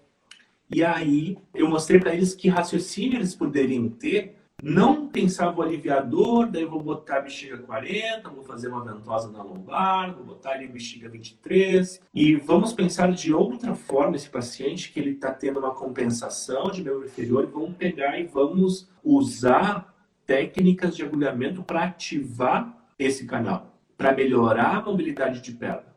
E aí eu mostrei para eles que raciocínio eles poderiam ter. Não pensava o aliviador, daí eu vou botar a bexiga 40, vou fazer uma ventosa na lombar, vou botar ali a bexiga 23. E vamos pensar de outra forma esse paciente que ele está tendo uma compensação de membro inferior. E vamos pegar e vamos usar técnicas de agulhamento para ativar esse canal, para melhorar a mobilidade de perna.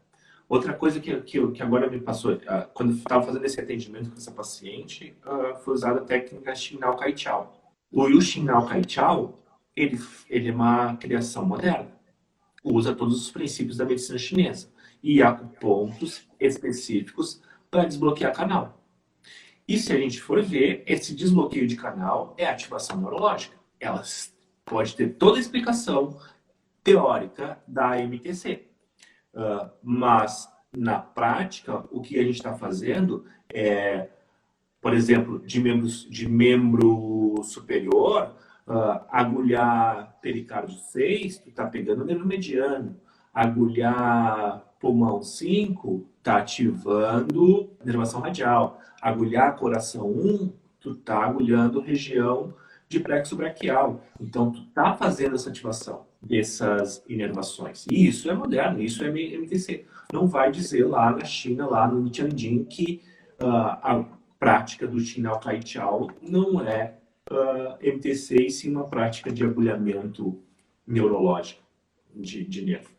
Outra coisa que agora me passou, quando eu estava fazendo esse atendimento com essa paciente, foi usada a técnica Shin-Nao Kai-Chao. O Yu Shin-Nao Kai-Chao, ele é uma criação moderna. Usa todos os princípios da medicina chinesa. E há pontos específicos para desbloquear canal. E se a gente for ver, esse desbloqueio de canal é ativação neurológica. Ela pode ter toda a explicação teórica da MTC. Mas, na prática, o que a gente está fazendo é, por exemplo, de membro superior, agulhar pericárdio 6, tu está pegando o nervo mediano. Agulhar pulmão 5, está ativando nervação radial. Agulhar coração 1, tu está agulhando região de plexo braquial. Então, tu está fazendo essa ativação dessas inervações. E isso é moderno, isso é MTC. Não vai dizer lá na China, lá no Tianjin, que a prática do Shin-Nao Kai-Chao não é MTC, e sim uma prática de agulhamento neurológico de nervo.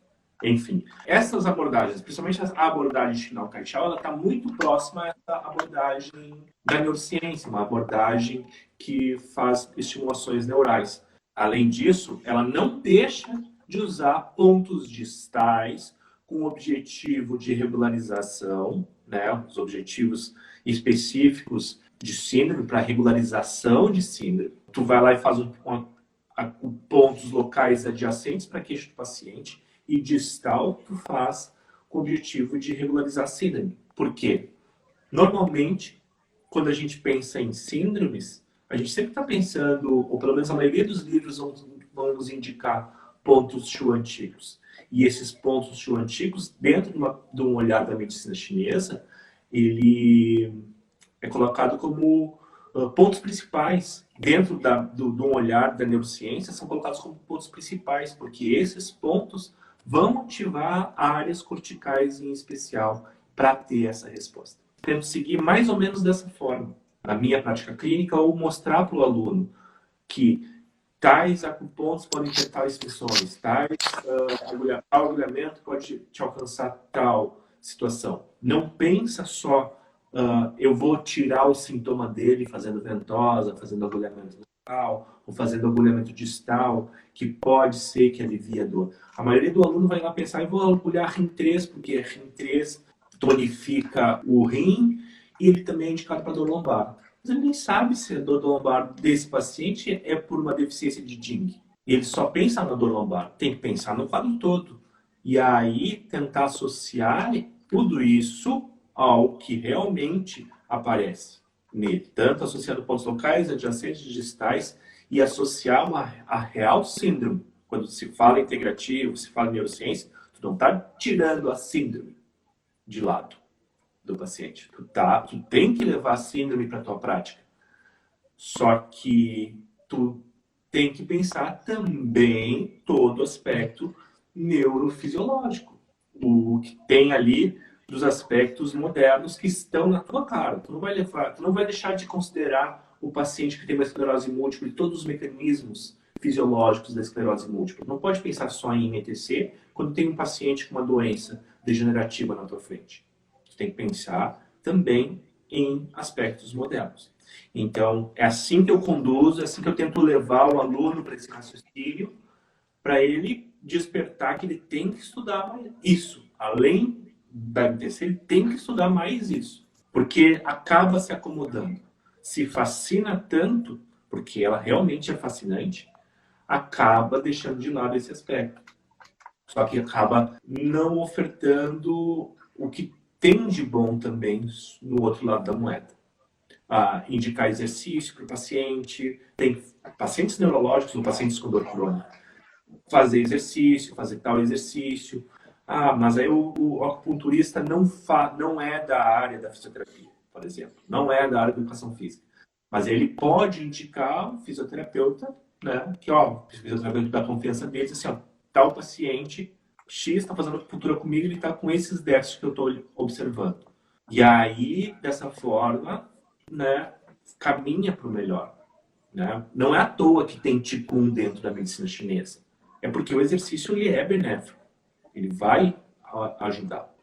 Enfim, essas abordagens, principalmente a abordagem Shin-Nao Kai-Chao, ela está muito próxima a essa abordagem da neurociência, uma abordagem que faz estimulações neurais. Além disso, ela não deixa de usar pontos distais com o objetivo de regularização, né, os objetivos específicos de síndrome, para regularização de síndrome. Tu vai lá e faz pontos locais adjacentes para a queixa do paciente, e distal tu faz com o objetivo de regularizar a síndrome. Por quê? Normalmente, quando a gente pensa em síndromes, a gente sempre está pensando, ou pelo menos a maioria dos livros vão nos indicar pontos Shu antigos. E esses pontos Shu antigos, dentro de um olhar da medicina chinesa, ele é colocado como pontos principais. Dentro de um olhar da neurociência, são colocados como pontos principais, porque esses pontos vão ativar áreas corticais em especial para ter essa resposta. Tento seguir mais ou menos dessa forma, na minha prática clínica, ou mostrar para o aluno que tais acupontos podem ter tais funções, tal agulhamento pode te alcançar tal situação. Não pensa só, eu vou tirar o sintoma dele fazendo ventosa, fazendo agulhamento nasal, ou fazendo agulhamento distal, que pode ser que alivie a dor. A maioria do aluno vai lá pensar, eu vou agulhar rim 3, porque rim 3 tonifica o rim e ele também é indicado para dor lombar. Mas ele nem sabe se a dor lombar desse paciente é por uma deficiência de Jing. Ele só pensa na dor lombar, tem que pensar no quadro todo. E aí tentar associar tudo isso ao que realmente aparece nele. Tanto associando pontos locais, adjacentes, distais, e associar a real síndrome. Quando se fala integrativo, se fala em neurociência, tu não está tirando a síndrome de lado do paciente. Tu tem que levar a síndrome para a tua prática. Só que tu tem que pensar também todo o aspecto neurofisiológico. O que tem ali dos aspectos modernos que estão na tua cara. Tu não vai deixar de considerar o paciente que tem uma esclerose múltipla e todos os mecanismos fisiológicos da esclerose múltipla. Não pode pensar só em ETC quando tem um paciente com uma doença degenerativa na tua frente. Tu tem que pensar também em aspectos modernos. Então, é assim que eu conduzo, é assim que eu tento levar o aluno para esse raciocínio, para ele despertar que ele tem que estudar mais isso. Além da MTC, ele tem que estudar mais isso. Porque acaba se acomodando. Se fascina tanto, porque ela realmente é fascinante, acaba deixando de lado esse aspecto. Só que acaba não ofertando o que tem de bom também no outro lado da moeda. Indicar exercício para o paciente, tem pacientes neurológicos ou pacientes com dor crônica. Fazer exercício, fazer tal exercício. Mas aí o acupunturista não é da área da fisioterapia, por exemplo. Não é da área da educação física. Mas ele pode indicar um fisioterapeuta, né, que, fisioterapeuta da confiança dele, diz assim, tal paciente X está fazendo acupuntura comigo, ele está com esses déficits que eu estou observando. E aí, dessa forma, né, caminha para o melhor. Né? Não é à toa que tem Qigong dentro da medicina chinesa. É porque o exercício ele é benéfico. Ele vai ajudar.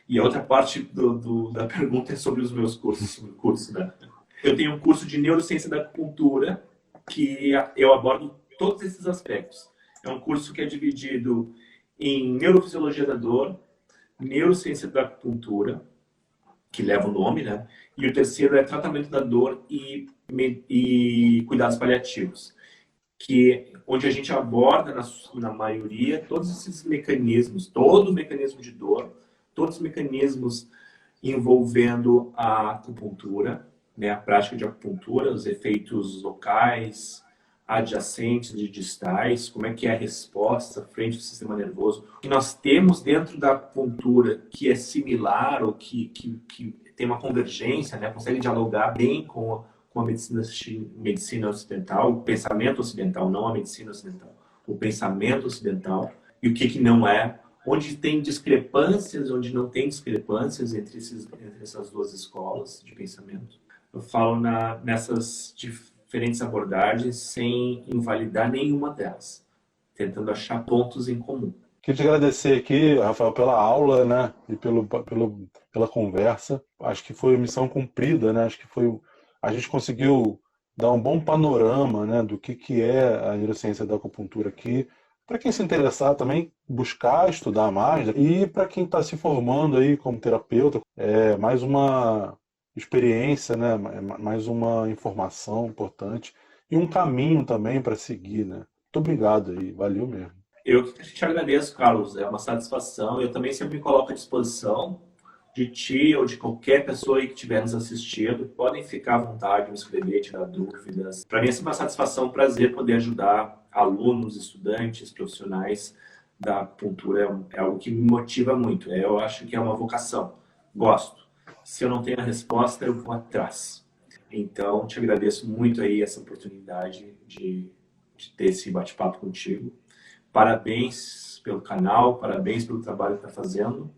E a outra parte da pergunta é sobre os meus cursos. Né? Eu tenho um curso de neurociência da acupuntura que eu abordo todos esses aspectos. É um curso que é dividido em neurofisiologia da dor, neurociência da acupuntura, que leva o nome, né? E o terceiro é tratamento da dor e cuidados paliativos, onde a gente aborda, na maioria, todos esses mecanismos, todo o mecanismo de dor, todos os mecanismos envolvendo a acupuntura, né? A prática de acupuntura, os efeitos locais, adjacentes e distais, como é que é a resposta frente ao sistema nervoso. O que nós temos dentro da acupuntura que é similar ou que tem uma convergência, né? Consegue dialogar bem com a medicina ocidental, o pensamento ocidental, não a medicina ocidental, o pensamento ocidental, e o que não é, onde tem discrepâncias, onde não tem discrepâncias entre essas duas escolas de pensamento. Eu falo nessas diferentes abordagens sem invalidar nenhuma delas, tentando achar pontos em comum. Queria te agradecer aqui, Rafael, pela aula, né, e pela conversa. Acho que foi missão cumprida, né? Acho que a gente conseguiu dar um bom panorama, né, do que é a neurociência da acupuntura aqui. Para quem se interessar também, buscar estudar mais. E para quem está se formando aí como terapeuta, é mais uma experiência, né, mais uma informação importante e um caminho também para seguir, né? Muito obrigado aí, valeu mesmo. Eu que te agradeço, Carlos. É uma satisfação. Eu também sempre me coloco à disposição de ti ou de qualquer pessoa aí que estiver nos assistindo. Podem ficar à vontade, me escrever, tirar dúvidas. Para mim é sempre uma satisfação, um prazer poder ajudar alunos, estudantes, profissionais da acupuntura. É algo que me motiva muito. Eu acho que é uma vocação. Gosto. Se eu não tenho a resposta, eu vou atrás. Então, te agradeço muito aí essa oportunidade de ter esse bate-papo contigo. Parabéns pelo canal, parabéns pelo trabalho que está fazendo,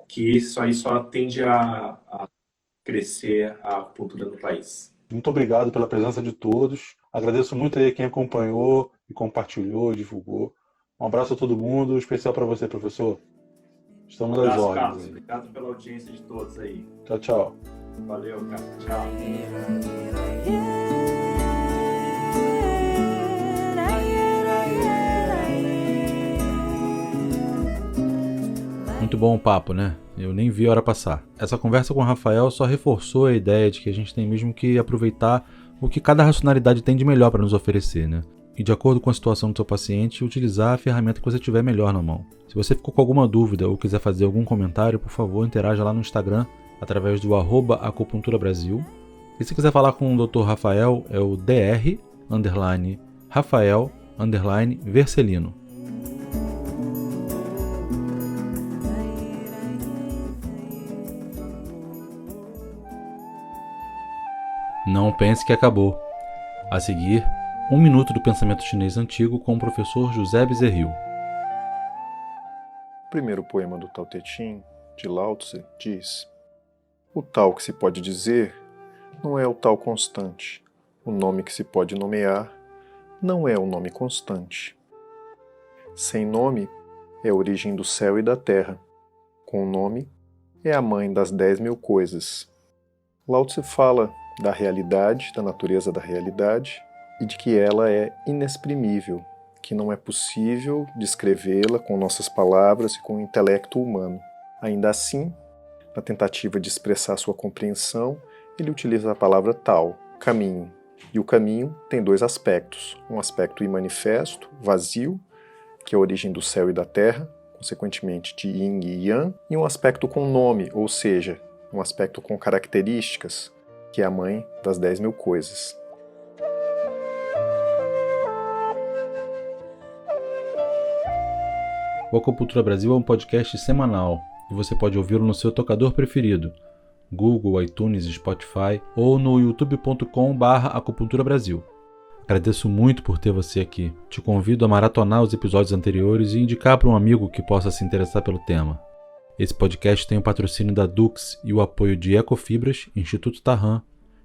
que isso aí só tende a crescer a acupuntura no país. Muito obrigado pela presença de todos. Agradeço muito aí quem acompanhou e compartilhou, divulgou. Um abraço a todo mundo, especial para você, professor. Estamos Um nas abraço, ordens. Carlos. Obrigado pela audiência de todos aí. Tchau, tchau. Valeu, cara. Tchau. Muito bom o papo, né? Eu nem vi a hora passar. Essa conversa com o Rafael só reforçou a ideia de que a gente tem mesmo que aproveitar o que cada racionalidade tem de melhor para nos oferecer, né? E de acordo com a situação do seu paciente, utilizar a ferramenta que você tiver melhor na mão. Se você ficou com alguma dúvida ou quiser fazer algum comentário, por favor, interaja lá no Instagram através do @acupunturabrasil. E se quiser falar com o Dr. Rafael, é o dr_Rafael_Vercelino. Não pense que acabou. A seguir, 1 minuto do pensamento chinês antigo com o professor José Bezerril. O primeiro poema do Tao Te Ching, de Lao Tse, diz: o tal que se pode dizer não é o tal constante. O nome que se pode nomear não é o nome constante. Sem nome é a origem do céu e da terra. Com nome é a mãe das 10.000 coisas. Lao Tse fala da realidade, da natureza da realidade, e de que ela é inexprimível, que não é possível descrevê-la com nossas palavras e com o intelecto humano. Ainda assim, na tentativa de expressar sua compreensão, ele utiliza a palavra Tao, caminho. E o caminho tem 2 aspectos, um aspecto imanifesto, vazio, que é a origem do céu e da terra, consequentemente de Yin e Yang, e um aspecto com nome, ou seja, um aspecto com características, que é a mãe das 10.000 coisas. O Acupuntura Brasil é um podcast semanal e você pode ouvi-lo no seu tocador preferido, Google, iTunes, Spotify ou no youtube.com/acupunturabrasil. Agradeço muito por ter você aqui. Te convido a maratonar os episódios anteriores e indicar para um amigo que possa se interessar pelo tema. Esse podcast tem o patrocínio da Dux e o apoio de Ecofibras, Instituto Tarran,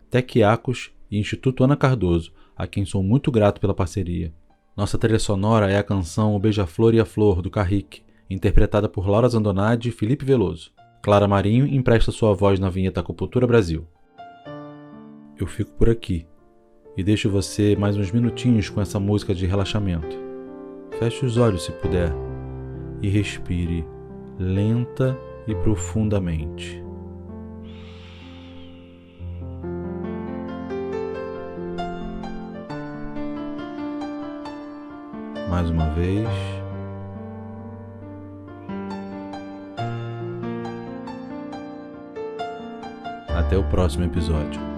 Tequiacos e Instituto Ana Cardoso, a quem sou muito grato pela parceria. Nossa trilha sonora é a canção O Beija-Flor e a Flor, do Carrique, interpretada por Laura Zandonade e Felipe Veloso. Clara Marinho empresta sua voz na vinheta Acupuntura Brasil. Eu fico por aqui e deixo você mais uns minutinhos com essa música de relaxamento. Feche os olhos se puder e respire lenta e profundamente. Mais uma vez. Até o próximo episódio.